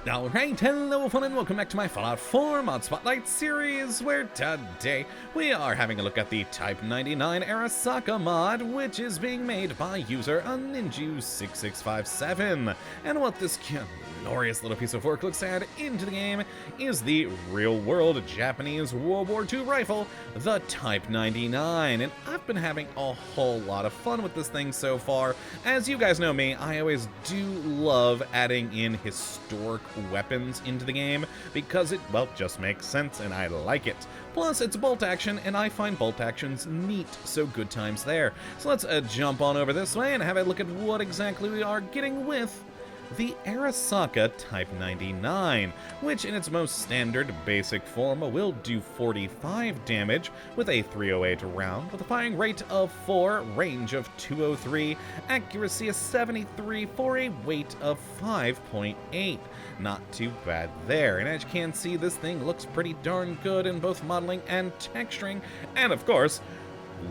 Alright, hello everyone and welcome back to my Fallout 4 Mod Spotlight series, where today we are having a look at the Type 99 Arisaka mod, which is being made by user Ninju6657. And what this glorious little piece of work looks to add into the game is the real-world Japanese World War II rifle, the Type 99. And I've been having a whole lot of fun with this thing so far. As you guys know me, I always do love adding in historic weapons into the game because it, well, just makes sense and I like it. Plus, it's bolt action, and I find bolt actions neat, so good times there. So let's jump on over this way and have a look at what exactly we are getting with the Arisaka Type 99, which in its most standard basic form will do 45 damage with a 308 round, with a firing rate of 4, range of 203, accuracy of 73 for a weight of 5.8. Not too bad there, and as you can see, this thing looks pretty darn good in both modeling and texturing, and of course,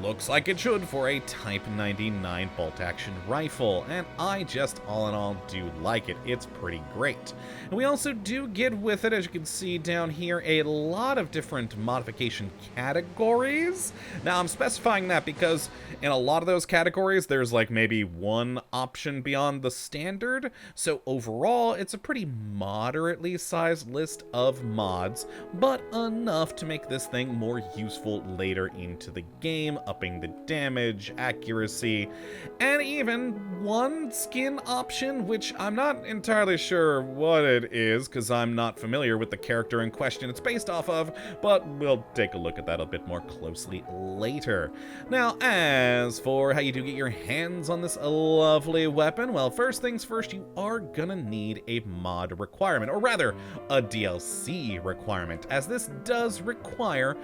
looks like it should for a Type 99 bolt-action rifle, and I just, all in all, do like it. It's pretty great. And we also do get with it, as you can see down here, a lot of different modification categories. Now, I'm specifying that because in a lot of those categories, there's like maybe one option beyond the standard, so overall, it's a pretty moderately sized list of mods, but enough to make this thing more useful later into the game, upping the damage, accuracy, and even one skin option, which I'm not entirely sure what it is, because I'm not familiar with the character in question it's based off of, but we'll take a look at that a bit more closely later. Now, as for how you do get your hands on this lovely weapon, well, first things first, you are gonna need a mod requirement, or rather, a DLC requirement, as this does require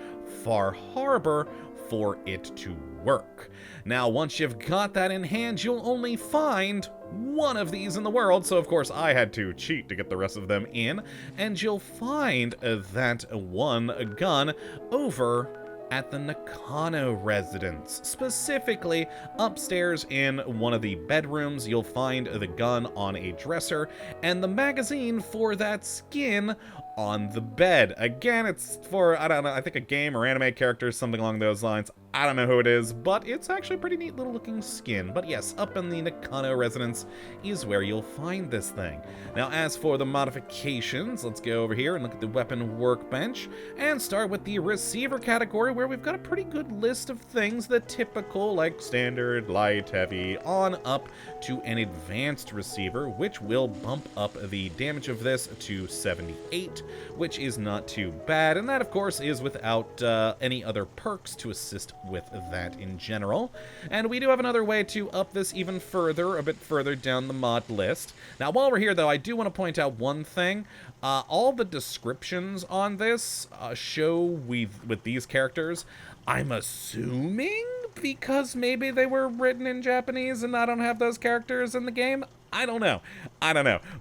Far Harbor for it to work. Now, once you've got that in hand, you'll only find one of these in the world, so of course I had to cheat to get the rest of them in, and you'll find that one gun over at the Nakano residence. Specifically, upstairs in one of the bedrooms, you'll find the gun on a dresser, and the magazine for that skin on the bed. Again, it's for, I don't know, I think a game or anime character, something along those lines. I don't know who it is, but it's actually a pretty neat little looking skin. But yes, up in the Nakano residence is where you'll find this thing. Now, as for the modifications, let's go over here and look at the weapon workbench and start with the receiver category, where we've got a pretty good list of things, the typical, like standard, light, heavy, on up to an advanced receiver, which will bump up the damage of this to 78, which is not too bad, and that of course is without any other perks to assist with that in general. And we do have another way to up this even further, a bit further down the mod list. Now, while we're here though, I do want to point out one thing. All the descriptions on this show with these characters, I'm assuming because maybe they were written in Japanese and I don't have those characters in the game. I don't know.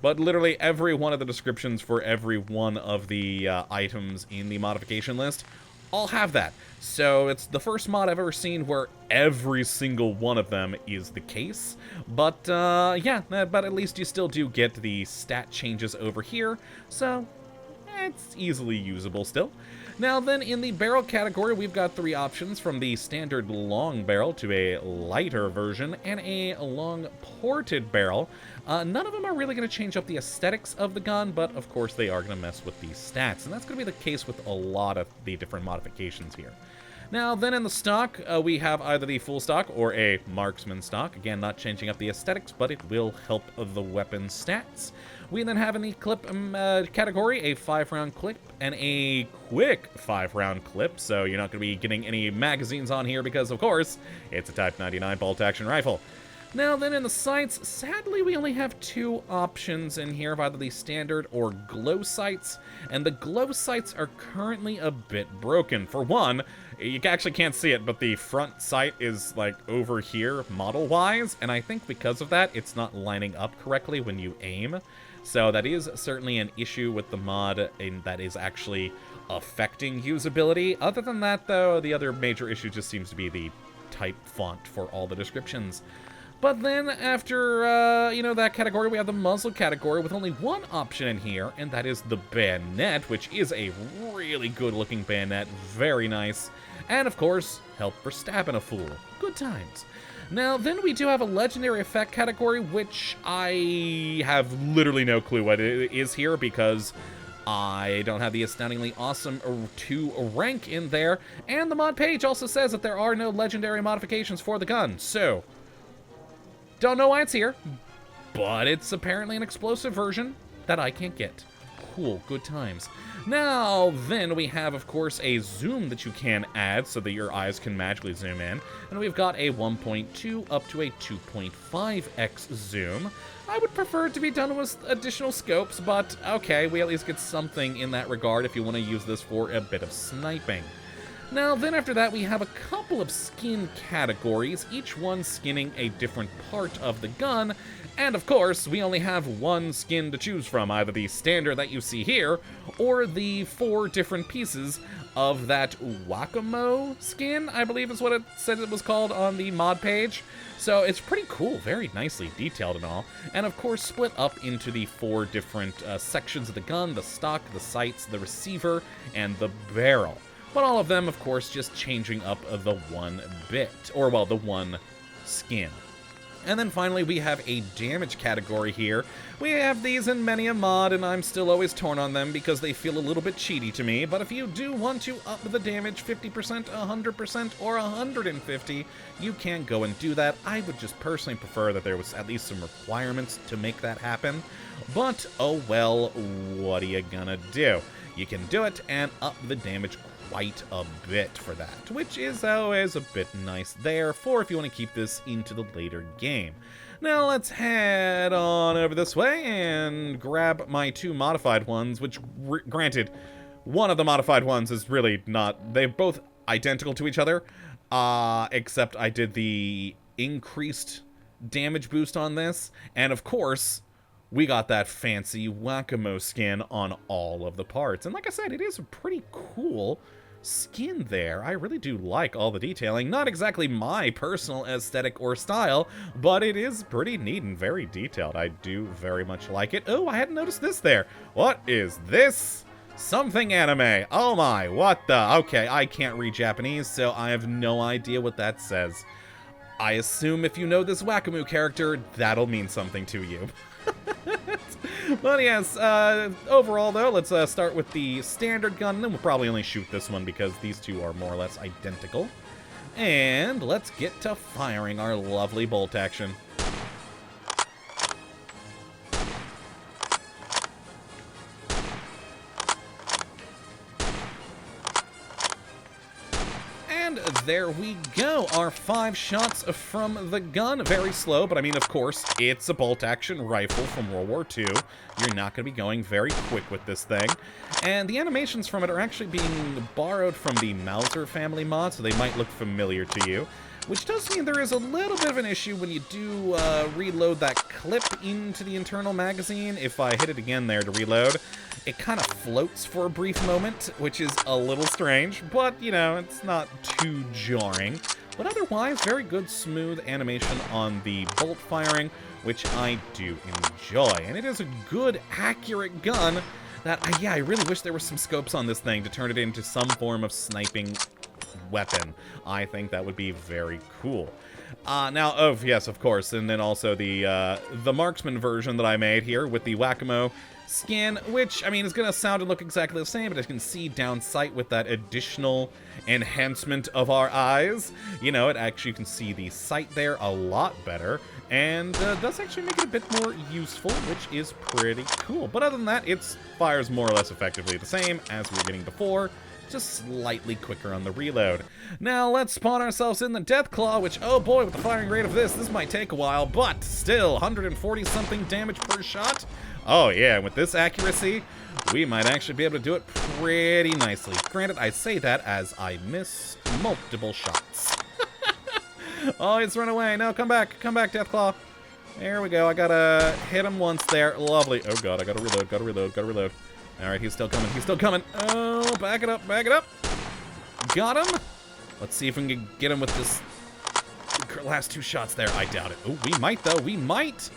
But literally every one of the descriptions for every one of the items in the modification list all have that. So it's the first mod I've ever seen where every single one of them is the case. But yeah, but at least you still do get the stat changes over here. So it's easily usable still. Now then, in the barrel category, we've got three options, from the standard long barrel to a lighter version and a long ported barrel. None of them are really going to change up the aesthetics of the gun, but of course they are going to mess with the stats, and that's going to be the case with a lot of the different modifications here. Now, then in the stock, we have either the full stock or a marksman stock. Again, not changing up the aesthetics, but it will help the weapon stats. We then have in the clip category a 5-round clip and a quick 5-round clip, so you're not going to be getting any magazines on here because, of course, it's a Type 99 bolt-action rifle. Now then, in the sights, sadly we only have two options in here of either the standard or glow sights, and the glow sights are currently a bit broken. For one, you actually can't see it, but the front sight is like over here model-wise, and I think because of that, it's not lining up correctly when you aim. So that is certainly an issue with the mod, and that is actually affecting usability. Other than that, though, the other major issue just seems to be the type font for all the descriptions. But then after, you know, that category, we have the muzzle category with only one option in here, and that is the bayonet, which is a really good-looking bayonet. Very nice. And, of course, help for stabbing a fool. Good times. Now, then we do have a legendary effect category, which I have literally no clue what it is here because I don't have the astoundingly awesome 2 rank in there. And the mod page also says that there are no legendary modifications for the gun, so don't know why it's here, but it's apparently an explosive version that I can't get. Cool, good times. Now, then we have, of course, a zoom that you can add so that your eyes can magically zoom in. And we've got a 1.2 up to a 2.5x zoom. I would prefer it to be done with additional scopes, but okay, we at least get something in that regard if you want to use this for a bit of sniping. Now, then after that, we have a couple of skin categories, each one skinning a different part of the gun, and of course, we only have one skin to choose from, either the standard that you see here, or the 4 different pieces of that Wakamo skin, I believe is what it said it was called on the mod page. So it's pretty cool, very nicely detailed and all, and of course split up into the 4 different sections of the gun, the stock, the sights, the receiver, and the barrel. But all of them, of course, just changing up the one bit, or, well, the one skin. And then finally, we have a damage category here. We have these in many a mod, and I'm still always torn on them because they feel a little bit cheaty to me. But if you do want to up the damage 50%, 100%, or 150, you can go and do that. I would just personally prefer that there was at least some requirements to make that happen. But, oh well, what are you gonna do? You can do it and up the damage quite a bit for that, which is always a bit nice there for if you want to keep this into the later game. Now let's head on over this way and grab my 2 modified ones, which, granted, one of the modified ones is really not, they're both identical to each other, except I did the increased damage boost on this, and of course, we got that fancy Wakamo skin on all of the parts. And like I said, it is a pretty cool skin there. I really do like all the detailing. Not exactly my personal aesthetic or style, but it is pretty neat and very detailed. I do very much like it. Oh, I hadn't noticed this there. What is this? Something anime. Oh my, what the? Okay, I can't read Japanese, so I have no idea what that says. I assume if you know this Wakamu character, that'll mean something to you. But yes, overall though, let's start with the standard gun, and then we'll probably only shoot this one because these 2 are more or less identical. And let's get to firing our lovely bolt action. And there we go, our 5 shots from the gun. Very slow, but I mean, of course, it's a bolt-action rifle from World War II. You're not going to be going very quick with this thing. And the animations from it are actually being borrowed from the Mauser family mod, so they might look familiar to you. Which does mean there is a little bit of an issue when you do reload that clip into the internal magazine. If I hit it again there to reload, it kind of floats for a brief moment, which is a little strange, but, you know, it's not too jarring. But otherwise, very good, smooth animation on the bolt firing, which I do enjoy. And it is a good, accurate gun that, yeah, I really wish there were some scopes on this thing to turn it into some form of sniping weapon. I think that would be very cool. Now, oh, yes, of course, and then also the marksman version that I made here with the Wakamo skin, which, I mean, is going to sound and look exactly the same, but as you can see down sight with that additional enhancement of our eyes, you know, it actually, you can see the sight there a lot better, and does actually make it a bit more useful, which is pretty cool. But other than that, it fires more or less effectively the same as we were getting before, just slightly quicker on the reload. Now, let's spawn ourselves in the Deathclaw, which, oh boy, with the firing rate of this might take a while, but still, 140-something damage per shot. Oh yeah, with this accuracy, we might actually be able to do it pretty nicely. Granted, I say that as I miss multiple shots. Oh, it's run away. No, come back, Deathclaw. There we go, I gotta hit him once there. Lovely. Oh god, I gotta reload. Alright, he's still coming. Oh, back it up. Got him. Let's see if we can get him with this last 2 shots there. I doubt it. Oh, we might, though. We might.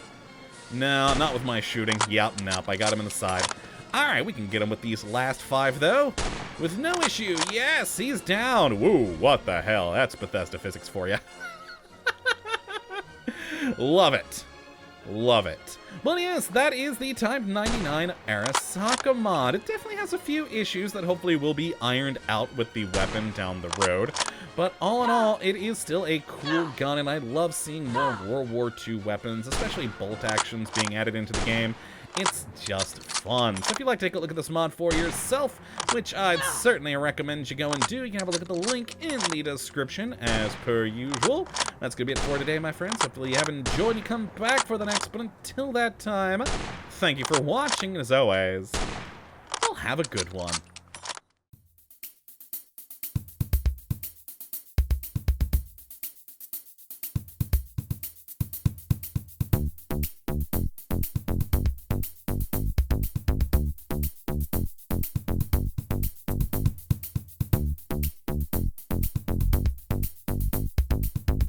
No, not with my shooting. Yep, nope. I got him in the side. All right, we can get him with these last 5, though. With no issue. Yes, he's down. Woo, what the hell? That's Bethesda physics for you. Love it. Love it. Well, yes, that is the Type 99 Arisaka mod. It definitely has a few issues that hopefully will be ironed out with the weapon down the road. But all in all, it is still a cool gun, and I love seeing more World War II weapons, especially bolt actions being added into the game. It's just fun. So if you'd like to take a look at this mod for yourself, which I'd certainly recommend you go and do, you can have a look at the link in the description as per usual. That's going to be it for today, my friends. Hopefully you have enjoyed and come back for the next, but until that time, thank you for watching, and as always, well, have a good one.